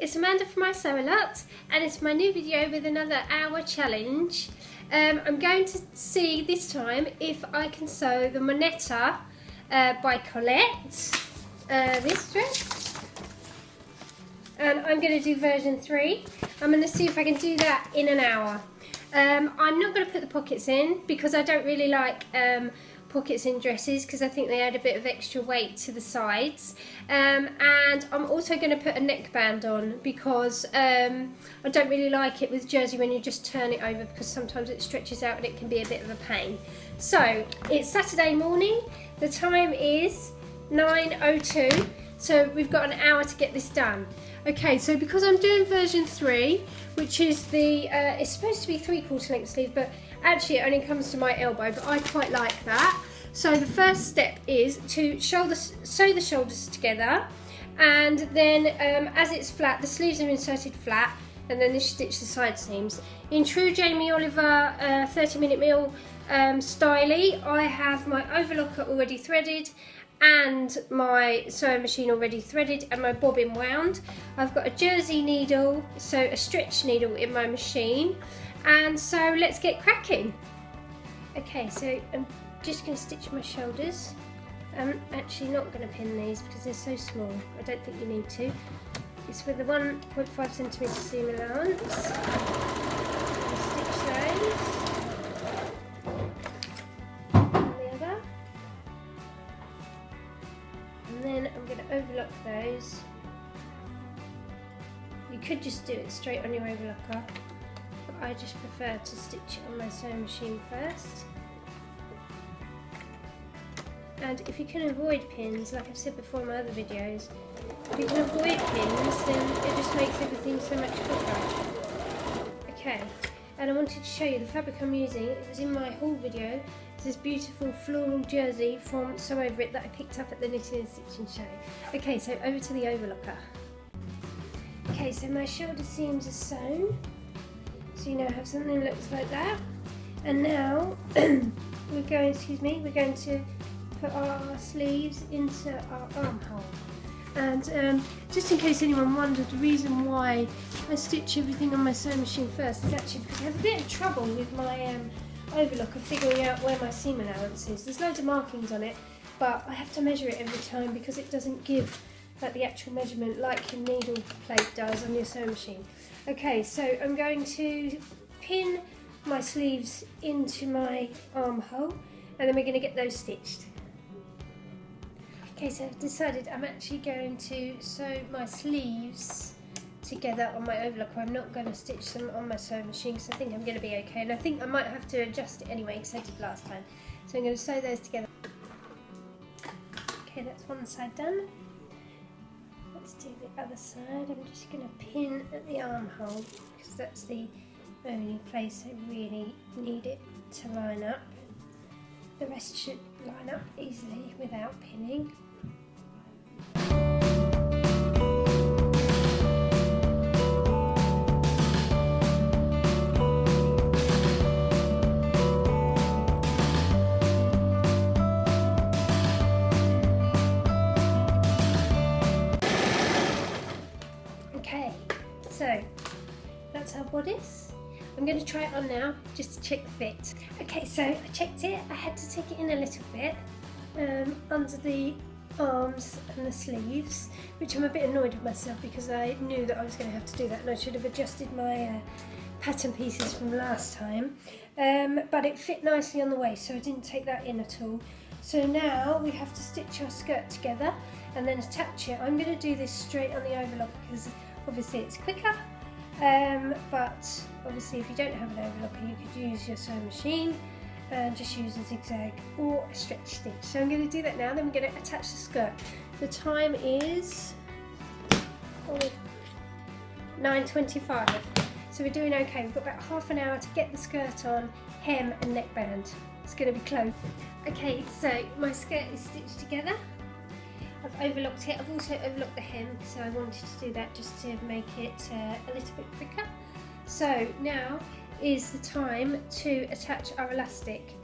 it's Amanda from My Sew A Lot, and it's my new video with another hour challenge. I'm going to see this time if I can sew the Moneta by Colette, this dress, and I'm going to do version 3. I'm going to see if I can do that in an hour. I'm not going to put the pockets in because I don't really like pockets in dresses because I think they add a bit of extra weight to the sides, and I'm also going to put a neckband on because I don't really like it with jersey when you just turn it over, because sometimes it stretches out and it can be a bit of a pain. So it's Saturday morning, the time is 9:02, so we've got an hour to get this done. Okay, so because I'm doing version 3, which is the, it's supposed to be 3/4 length sleeve, but actually it only comes to my elbow, but I quite like that. So the first step is to sew the shoulders together, and then as it's flat, the sleeves are inserted flat, and then you stitch the side seams. In true Jamie Oliver 30-minute meal styly, I have my overlocker already threaded, and my sewing machine already threaded, and my bobbin wound. I've got a jersey needle, so a stretch needle in my machine, and so let's get cracking. Okay, so I'm just going to stitch my shoulders. I'm actually not going to pin these because they're so small. I don't think you need to. It's with the 1.5cm seam allowance. I'll stitch those. And then I'm going to overlock those. You could just do it straight on your overlocker, but I just prefer to stitch it on my sewing machine first. And if you can avoid pins, like I've said before in my other videos, if you can avoid pins, then it just makes everything so much quicker. Okay, and I wanted to show you the fabric I'm using. It was in my haul video. This beautiful floral jersey from Sew Over It that I picked up at the Knitting and Stitching show. Okay, so over to the overlocker. Okay, so my shoulder seams are sewn, so you now have something that looks like that. And now we're going to put our sleeves into our armhole. And just in case anyone wondered, the reason why I stitch everything on my sewing machine first is actually because I have a bit of trouble with my overlocker figuring out where my seam allowance is. There's loads of markings on it, but I have to measure it every time because it doesn't give like the actual measurement like your needle plate does on your sewing machine. Okay, so I'm going to pin my sleeves into my armhole, and then we're going to get those stitched. Okay, so I've decided I'm actually going to sew my sleeves together on my overlocker. I'm not going to stitch them on my sewing machine because I think I'm going to be okay, and I think I might have to adjust it anyway because I did last time. So I'm going to sew those together. Okay, that's one side done. Let's do the other side. I'm just going to pin at the armhole because that's the only place I really need it to line up. The rest should line up easily without pinning. Okay, so that's our bodice. I'm going to try it on now just to check the fit. Okay, so I checked it. I had to take it in a little bit under the arms and the sleeves, which I'm a bit annoyed with myself because I knew that I was going to have to do that, and I should have adjusted my pattern pieces from last time. But it fit nicely on the waist, so I didn't take that in at all. So now we have to stitch our skirt together and then attach it. I'm going to do this straight on the overlock because obviously it's quicker. But obviously if you don't have an overlocker, you could use your sewing machine and just use a zigzag or a stretch stitch. So I'm going to do that now, then we're going to attach the skirt. The time is 9:25, so we're doing okay. We've got about half an hour to get the skirt on, hem and neckband. It's going to be close. Okay, so my skirt is stitched together. I've overlocked it. I've also overlocked the hem, so I wanted to do that just to make it a little bit quicker. So now is the time to attach our elastic.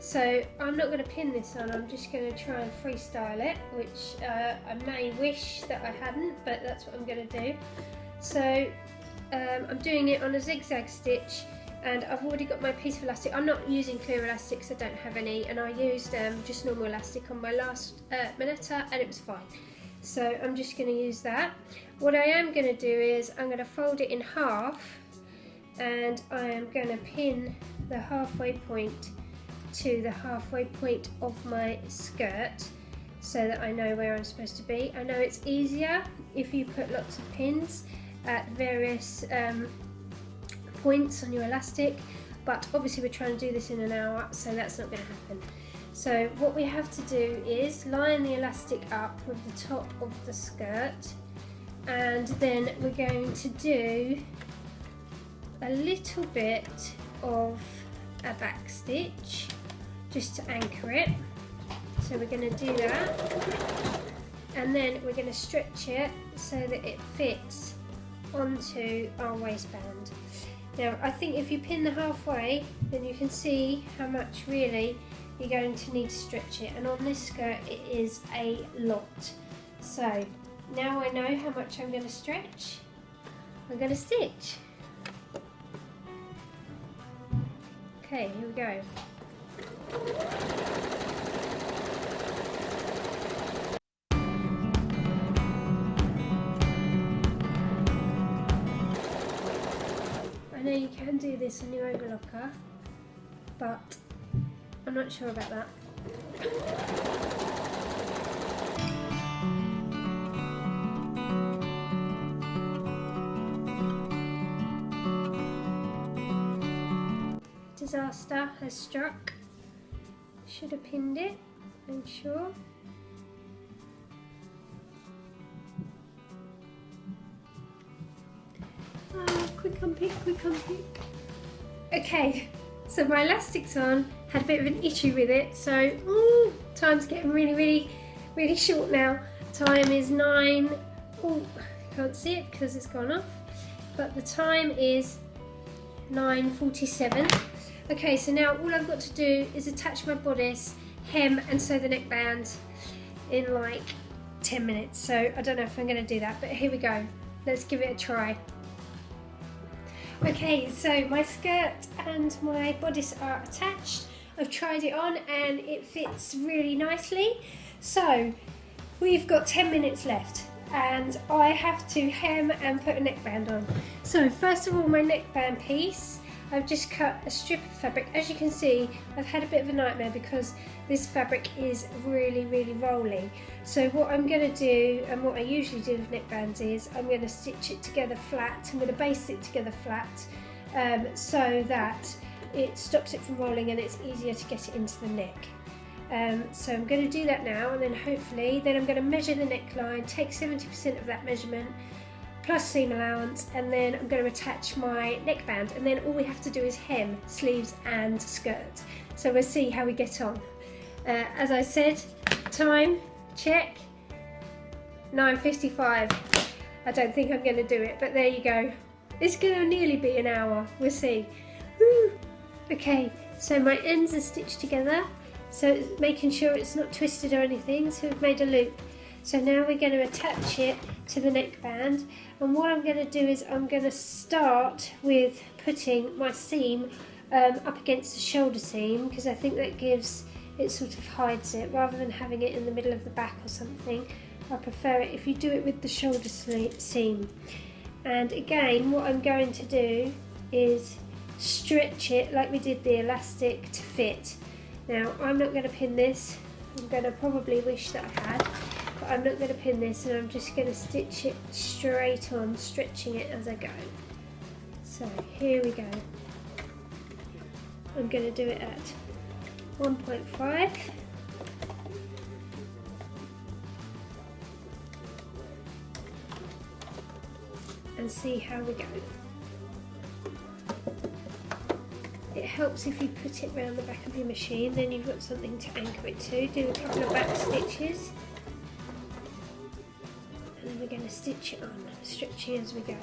So I'm not going to pin this on, I'm just going to try and freestyle it, which I may wish that I hadn't, but that's what I'm going to do. So I'm doing it on a zigzag stitch, and I've already got my piece of elastic. I'm not using clear elastic because I don't have any, and I used just normal elastic on my last Moneta, and it was fine. So I'm just going to use that. What I am going to do is I'm going to fold it in half, and I am going to pin the halfway point to the halfway point of my skirt so that I know where I'm supposed to be. I know it's easier if you put lots of pins at various points on your elastic, but obviously we're trying to do this in an hour, so that's not going to happen. So what we have to do is line the elastic up with the top of the skirt, and then we're going to do a little bit of a back stitch just to anchor it. So we're going to do that, and then we're going to stretch it so that it fits onto our waistband. Now I think if you pin the halfway, then you can see how much really you're going to need to stretch it, and on this skirt it is a lot. So now I know how much I'm going to stretch, I'm going to stitch. Okay, here we go. I know you can do this on your overlocker, but I'm not sure about that. Disaster has struck. Should have pinned it, I'm sure. Quick unpick, quick unpick. Okay, so my elastic's on, had a bit of an issue with it, so time's getting really short now. Time is 9, can't see it because it's gone off, but the time is 9:47. Okay, so now all I've got to do is attach my bodice, hem and sew the neckband in like 10 minutes. So I don't know if I'm going to do that, but here we go. Let's give it a try. Okay, so my skirt and my bodice are attached. I've tried it on and it fits really nicely. So we've got 10 minutes left, and I have to hem and put a neckband on. So first of all, my neckband piece, I've just cut a strip of fabric. As you can see, I've had a bit of a nightmare because this fabric is really rolly. So what I'm going to do, and what I usually do with neckbands, is I'm going to stitch it together flat. I'm going to baste it together flat so that it stops it from rolling and it's easier to get it into the neck. So I'm going to do that now, and then hopefully I'm going to measure the neckline, take 70% of that measurement plus seam allowance, and then I'm going to attach my neckband, and then all we have to do is hem sleeves and skirt. So we'll see how we get on. As I said, time check 9:55. I don't think I'm going to do it, but there you go. It's going to nearly be an hour. We'll see. Woo. Okay, so my ends are stitched together, so it's making sure it's not twisted or anything. So we've made a loop. So now we're going to attach it to the neckband, and what I'm going to do is I'm going to start with putting my seam up against the shoulder seam, because I think that gives it, sort of hides it, rather than having it in the middle of the back or something. I prefer it if you do it with the shoulder seam. And again, what I'm going to do is stretch it like we did the elastic to fit. Now I'm not going to pin this. I'm going to probably wish that I had, but I'm not going to pin this, and I'm just going to stitch it straight on, stretching it as I go. So here we go. I'm going to do it at 1.5. and see how we go. It helps if you put it around the back of your machine, then you've got something to anchor it to. Do a couple of back stitches, and then we're going to stitch it on, stretching as we go.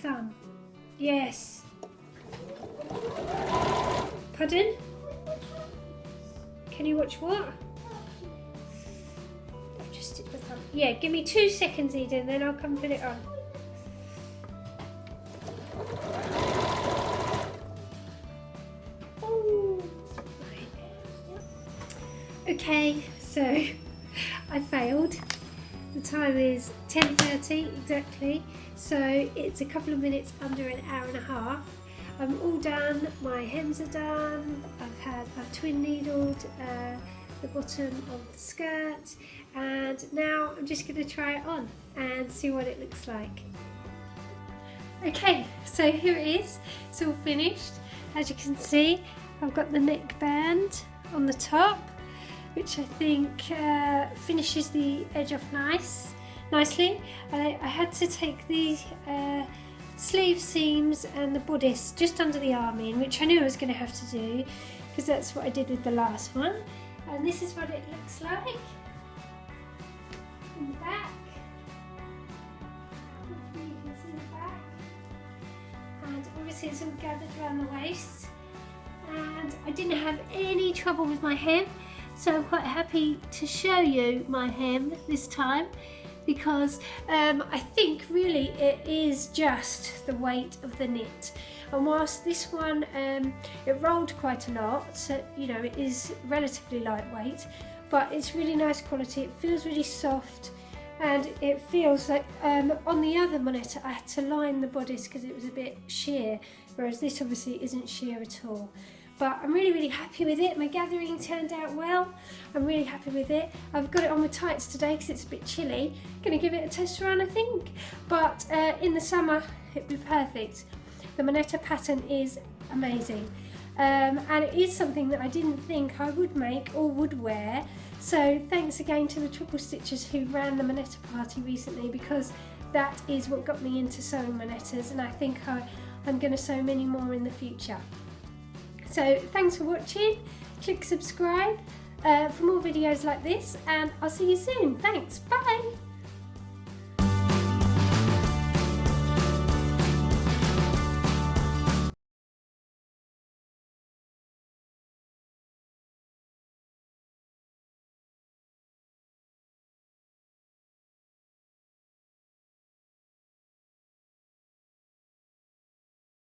thumb. Yes. Pardon? Can you watch what? I've just stick the thumb. Yeah, give me 2 seconds, Eden, then I'll come put it on. Oh, right. Okay, so I failed. The time is 10:30 exactly, so it's a couple of minutes under an hour and a half. I'm all done, my hems are done, I've twin needled the bottom of the skirt, and now I'm just going to try it on and see what it looks like. Okay, so here it is, it's all finished. As you can see, I've got the neckband on the top, which I think finishes the edge off nicely. I had to take the sleeve seams and the bodice just under the arm in, which I knew I was going to have to do because that's what I did with the last one. And this is what it looks like in the back. Hopefully you can see the back. And obviously it's all gathered around the waist. And I didn't have any trouble with my hem, so I'm quite happy to show you my hem this time, because I think really it is just the weight of the knit. And whilst this one it rolled quite a lot, so you know it is relatively lightweight, but it's really nice quality. It feels really soft, and it feels like on the other Moneta I had to line the bodice because it was a bit sheer, whereas this obviously isn't sheer at all. But I'm really happy with it. My gathering turned out well. I'm really happy with it. I've got it on with tights today because it's a bit chilly. Gonna give it a test run, I think. But in the summer, it'd be perfect. The Moneta pattern is amazing. And it is something that I didn't think I would make or would wear. So thanks again to the Triple Stitchers who ran the Moneta party recently, because that is what got me into sewing Monetas, and I think I'm gonna sew many more in the future. So thanks for watching, click subscribe for more videos like this, and I'll see you soon. Thanks, bye!